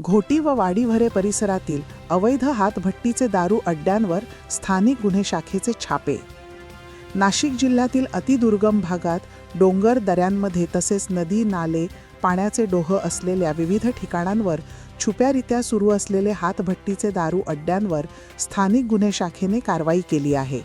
घोटी व वाडीभरे परिसरातील अवैध हातभट्टीचे दारू अड्ड्यांवर स्थानिक गुन्हे शाखेचे छापे। नाशिक जिल्ह्यातील अतिदुर्गम भागात डोंगर दऱ्यांमध्ये तसेच नदी नाले पाण्याचे डोह असलेल्या विविध ठिकाणांवर छुप्यारित्या सुरू असलेले हातभट्टीचे दारू अड्ड्यांवर स्थानिक गुन्हे शाखेने कारवाई केली आहे।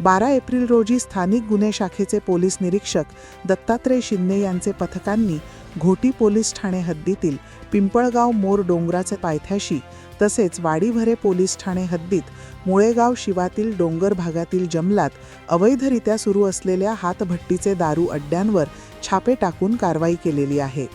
12 एप्रिल रोजी स्थानिक गुन्हे शाखेचे पोलीस निरीक्षक दत्तात्रय शिंदे यांचे पथकांनी घोटी पोलीस ठाणे हद्दीतील पिंपळगाव मोर डोंगराचे पायथ्याशी तसेच वाडीभरे पोलीस ठाणे हद्दीत मुळेगाव शिवातील डोंगर भागातील जंगलात अवैधरित्या सुरू असलेल्या हातभट्टीचे दारू अड्ड्यांवर छापे टाकून कारवाई केलेली आहे।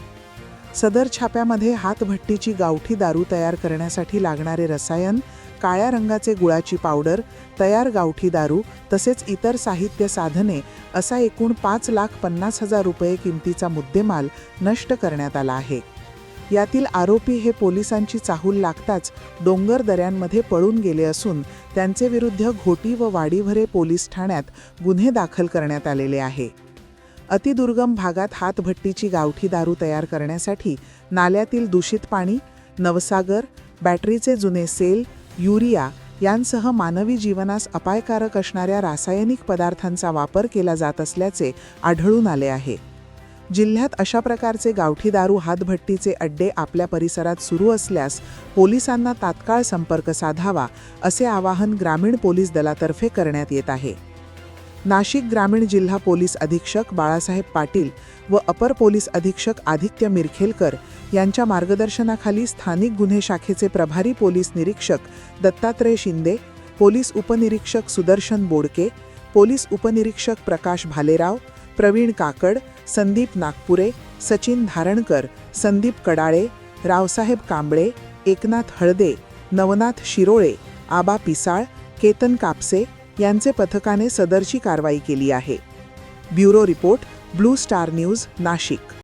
सदर छाप्यामध्ये हातभट्टीची गावठी दारू तयार करण्यासाठी लागणारे रसायन, काळ्या रंगाचे गुळाची पावडर, तयार गावठी दारू तसेच इतर साहित्य साधने असा एकूण 5,50,000 रुपये किमतीचा मुद्देमाल नष्ट करण्यात आला आहे। यातील आरोपी हे पोलिसांची चाहूल लागताच डोंगर दऱ्यांमध्ये पळून गेले असून त्यांचे विरुद्ध घोटी व वाडीभरे पोलीस ठाण्यात गुन्हे दाखल करण्यात आलेले आहे। अतिदुर्गम भागात हातभट्टीची गावठी दारू तयार करण्यासाठी नाल्यातील दूषित पाणी, नवसागर, बॅटरीचे जुने सेल, युरिया यांसह मानवी जीवनास अपायकारक असणाऱ्या रासायनिक पदार्थांचा वापर केला जात असल्याचे आढळून आले आहे। जिल्ह्यात अशा प्रकारचे गावठी दारू हातभट्टीचे अड्डे आपल्या परिसरात सुरू असल्यास पोलिसांना तात्काळ संपर्क साधावा असे आवाहन ग्रामीण पोलीस दलातर्फे करण्यात येत आहे। नाशिक ग्रामीण जिल्हा पोलीस अधीक्षक बाळासाहेब पाटील व अपर पोलीस अधीक्षक आदित्य मिरखेलकर यांच्या मार्गदर्शनाखाली स्थानिक गुन्हे शाखेचे प्रभारी पोलीस निरीक्षक दत्तात्रय शिंदे, पोलीस उपनिरीक्षक सुदर्शन बोडके, पोलीस उपनिरीक्षक प्रकाश भालेराव, प्रवीण काकड, संदीप नागपुरे, सचिन धारणकर, संदीप कडाळे, रावसाहेब कांबळे, एकनाथ हळदे, नवनाथ शिरोळे, आबा पिसाळ, केतन कापसे यांचे पथकाने सदरची कारवाई केली आहे। Bureau report, blue star news, Nashik.